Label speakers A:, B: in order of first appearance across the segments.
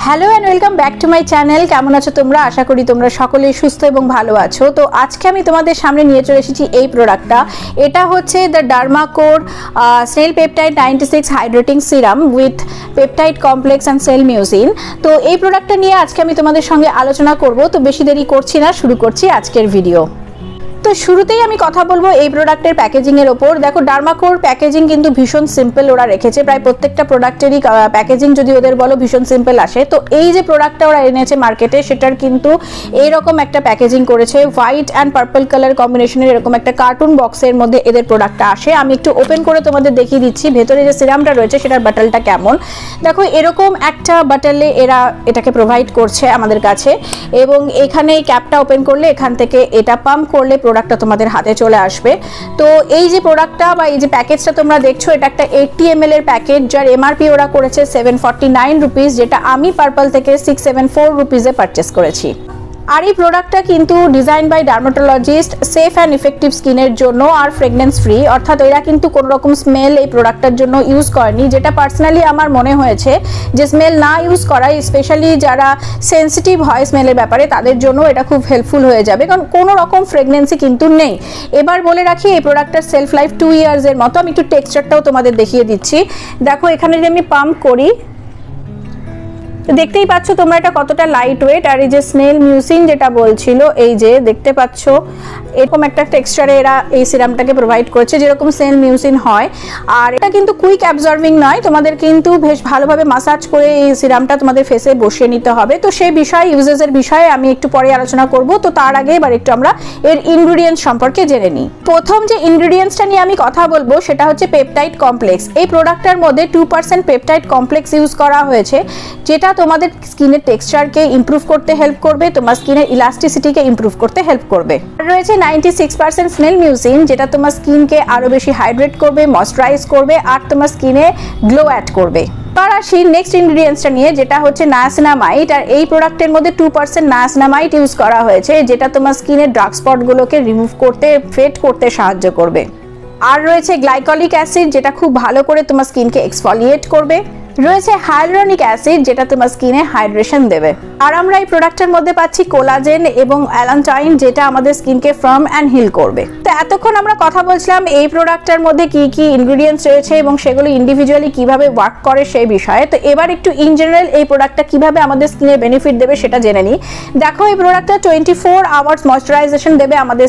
A: Hello and welcome back to my channel. কেমন আছো তোমরা? আশা করি তোমরা সকলেই সুস্থ এবং ভালো আছো। তো আজকে আমি তোমাদের সামনে নিয়ে চলে এসেছি এই প্রোডাক্টটা। এটা হচ্ছে the Dermaco cell peptide 96 hydrating serum with peptide complex and cell mucin. তো এই প্রোডাক্টটা নিয়ে আজকে আমি তোমাদের সঙ্গে আলোচনা করব। তো বেশি দেরি করছি না, শুরু করছি আজকের ভিডিও। তো শুরুতেই আমি কথা বলবো এই প্রোডাক্টের প্যাকেজিং এর ওপর। দেখো, ডার্মাকোর প্যাকেজিং কিন্তু ভীষণ সিম্পল ওরা রেখেছে। প্রায় প্রত্যেকটা প্রোডাক্টেরই প্যাকেজিং যদি ওদের বলো ভীষণ সিম্পল আসে। তো এই যে প্রোডাক্টটা ওরা এনেছে মার্কেটে, সেটার কিন্তু এইরকম একটা প্যাকেজিং করেছে। হোয়াইট অ্যান্ড পার্পল কালার কম্বিনেশনের এরকম একটা কার্টুন বক্সের মধ্যে এদের প্রোডাক্টটা আসে। আমি একটু ওপেন করে তোমাদের দেখিয়ে দিচ্ছি ভেতরে যে সিরামটা রয়েছে সেটার বাটলটা কেমন। দেখো, এরকম একটা বাটলে এরা এটাকে প্রোভাইড করছে আমাদের কাছে, এবং এখানে ক্যাপটা ওপেন করলে এখান থেকে এটা পাম্প করলে প্রোডাক্টটা তোমাদের হাতে চলে আসবে। তো এই যে প্রোডাক্টটা বা এই যে প্যাকেজটা তোমরা দেখছো, এটা একটা 80 ml এর প্যাকেজ, যার এমআরপি ওরা করেছে 749 রুপিস, যেটা আমি পার্পল থেকে 674 রুপিসে পারচেস করেছি। আর এই প্রোডাক্টটা কিন্তু design by dermatologist, safe and effective স্কিনের জন্য আর ফ্রেগনেন্স ফ্রি, অর্থাৎ এরা কিন্তু কোনো রকম স্মেল এই প্রোডাক্টটার জন্য ইউজ করেনি, যেটা পার্সোনালি আমার মনে হয়েছে যে স্মেল না ইউজ করাই, স্পেশালি যারা সেন্সিটিভ হয় স্মেলের ব্যাপারে তাদের জন্য এটা খুব হেল্পফুল হয়ে যাবে, কারণ কোনো রকম ফ্রেগনেন্সি কিন্তু নেই। এবার বলে রাখি এই প্রোডাক্টটার সেলফ লাইফ 2 ইয়ার্সের মতো। আমি একটু টেক্সচারটাও তোমাদের দেখিয়ে দিচ্ছি। দেখো, এখানে যদি আমি পাম্প করি, দেখতেই পাচ্ছ তোমরা এটা কতটা লাইট ওয়েট। আর এই যে স্নেল মিউজিন যেটা বলছিল, এই যে দেখতে পাচ্ছ এরকম একটা টেক্সচারে এরা এই সিরামটাকে প্রোভাইড করছে, যেরকম স্নেল মিউজিন হয়। আর এটা কিন্তু কুইক অ্যাবজর্বিং নয়, তোমাদের কিন্তু বেশ ভালোভাবে মাসাজ করে এই সিরামটা তোমাদের ফেসে বসিয়ে নিতে হবে। তো সেই বিষয়, ইউজেসের বিষয়ে আমি একটু পরে আলোচনা করব। তো তার আগে এবার একটু আমরা এর ইনগ্রিডিয়েন্টস সম্পর্কে জেনে নিই। প্রথম যে ইনগ্রিডিয়েন্টসটা নিয়ে আমি কথা বলবো সেটা হচ্ছে পেপটাইড কমপ্লেক্স। এই প্রোডাক্টটার মধ্যে 2% পেপটাইড কমপ্লেক্স ইউজ করা হয়েছে, যেটা তোমাদের স্কিনের টেক্সচারকে ইমপ্রুভ করতে হেল্প করবে, তোমার স্কিনের ইলাস্টিসিটিকে ইমপ্রুভ করতে হেল্প করবে। আর রয়েছে 96% স্নেল মিউজিন, যেটা তোমার স্কিনকে আরো বেশি হাইড্রেট করবে, ময়েশ্চারাইজ করবে, আর তোমার স্কিনে গ্লো অ্যাড করবে। এবার আসি নেক্সট ইনগ্রিডিয়েন্টসটা নিয়ে, যেটা হচ্ছে নায়াসিনামাইড। আর এই প্রোডাক্টের মধ্যে 2% নায়াসিনামাইড ইউজ করা হয়েছে, যেটা তোমার স্কিনের ডার্ক স্পটগুলোকে রিমুভ করতে, ফেড করতে সাহায্য করবে। আর রয়েছে গ্লাইকলিক অ্যাসিড, যেটা খুব ভালো করে তোমার স্কিনকে এক্সফলিয়েট করবে। রয়েছে হাইলুরনিক অ্যাসিড, যেটা তোমার স্কিনে হাইড্রেশন দেবে। আর আমরা এই প্রোডাক্টের মধ্যে পাচ্ছি কোলাজেন এবং অ্যালান্টাইন, যেটা আমাদের স্কিনকে ফার্ম অ্যান্ড হিল করবে। তো এতক্ষণ আমরা কথা বলছিলাম এই প্রোডাক্টের মধ্যে কি কি ইনগ্রিডিয়েন্টস রয়েছে এবং সেগুলো ইন্ডিভিজুয়ালি কিভাবে ওয়ার্ক করে সেই বিষয়ে। তো এবার একটু ইন জেনারেল এই প্রোডাক্টটা কিভাবে আমাদের স্কিনে বেনিফিট দেবে সেটা জেনে নিই। দেখো, এই প্রোডাক্টটা 24 আওয়ার্স ময়েশ্চারাইজেশন দেবে আমাদের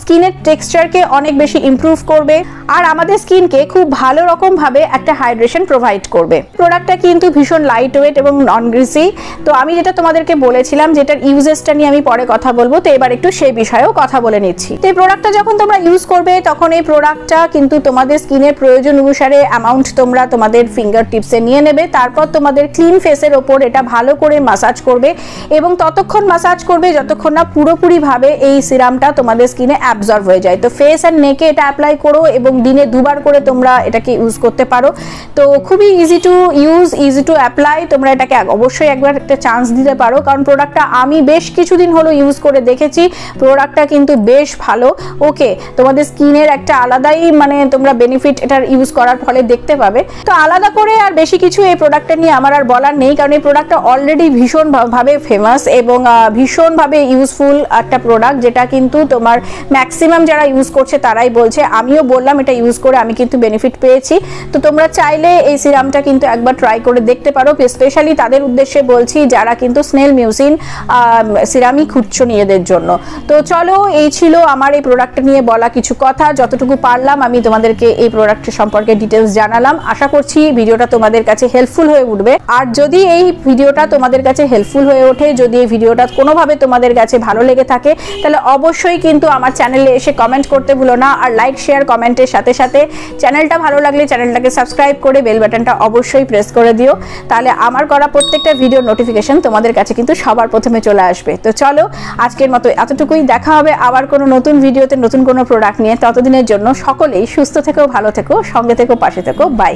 A: স্কিনের টেক্সচারকে অনেক বেশি ইমপ্রুভ করবে, আর আমাদের স্কিনকে খুব ভালো রকম ভাবে একটা হাইড্রেশন প্রোভাইড করবে। প্রোডাক্টটা কিন্তু ভীষণ লাইট ওয়েট এবং নন গ্রিসি। তো আমি যেটা তোমাদেরকে বলেছিলাম, যেটার ইউজেসটা নিয়ে আমি পরে কথা বলবো, তো এবার একটু সেই বিষয়েও কথা বলে নিচ্ছি। তো এই প্রোডাক্টটা যখন তোমরা ইউজ করবে, তখন এই প্রোডাক্টটা কিন্তু তোমাদের স্কিনের প্রয়োজন অনুসারে অ্যামাউন্ট তোমরা তোমাদের ফিঙ্গার টিপসে নিয়ে নেবে। তারপর তোমাদের ক্লিন ফেসের ওপর এটা ভালো করে মাসাজ করবে, এবং ততক্ষণ মাসাজ করবে যতক্ষণ না পুরোপুরিভাবে এই সিরামটা তোমাদের স্কিনে অ্যাবজর্ব হয়ে যায়। তো ফেস অ্যান্ড নেকে এটা অ্যাপ্লাই করো, এবং দিনে 2 বার করে তোমরা এটাকে ইউজ করতে পারো। তো খুবই easy to use, easy to apply. তোমরা এটাকে অবশ্যই একবার একটা চান্স দিতে পারো, কারণ প্রোডাক্টটা আমি বেশ কিছুদিন হলো ইউজ করে দেখেছি। প্রোডাক্টটা কিন্তু বেশ ভালো। ওকে, তোমাদের স্কিনের একটা আলাদাই তোমরা বেনিফিট এটার ইউজ করার ফলে দেখতে পাবে। তো আলাদা করে আর বেশি কিছু এই প্রোডাক্টটা নিয়ে আমার আর বলার নেই, কারণ এই প্রোডাক্টটা অলরেডি ভীষণভাবে ফেমাস এবং ভীষণভাবে ইউজফুল একটা প্রোডাক্ট, যেটা কিন্তু তোমার ম্যাক্সিমাম যারা ইউজ করছে তারাই বলছে। আমিও বললাম এটা ইউজ করে আমি কিন্তু বেনিফিট পেয়েছি। তো তোমরা চাইলে এই সিরামটা কিন্তু একবার ট্রাই করে দেখতে পারো। স্পেশালি তাদের উদ্দেশ্যে বলছি যারা কিন্তু স্নেল মিউজিন সিরামই খুঁজছো নিজেদের জন্য। তো চলো, এই ছিল আমার এই প্রোডাক্টটা নিয়ে বলা কিছু কথা। যতটুকু পারলাম আমি তোমাদেরকে এই প্রোডাক্টের সম্পর্কে ডিটেলস জানালাম। আশা করছি ভিডিওটা তোমাদের কাছে হেল্পফুল হয়ে উঠবে। আর যদি এই ভিডিওটা তোমাদের কাছে হেল্পফুল হয়ে ওঠে, যদি এই ভিডিওটা কোনোভাবে তোমাদের কাছে ভালো লেগে থাকে, তাহলে অবশ্যই কিন্তু আমার চ্যানেলে এসে কমেন্ট করতে ভুলো না। আর লাইক, শেয়ার, কমেন্টের সাথে সাথে চ্যানেলটা ভালো লাগলে চ্যানেলটাকে সাবস্ক্রাইব করে বেল বাটনটা অবশ্যই প্রেস করে দিও, তাহলে আমার করা প্রত্যেকটা ভিডিও নোটিফিকেশন তোমাদের কাছে কিন্তু সবার প্রথমে চলে আসবে। তো চলো, আজকের মতো এতটুকুই। দেখা হবে আবার কোনো নতুন ভিডিওতে নতুন কোনো প্রোডাক্ট নিয়ে। ততদিনের জন্য সকলেই সুস্থ থেকো, ভালো থেকো, সঙ্গে থেকো, পাশে থেকো। বাই।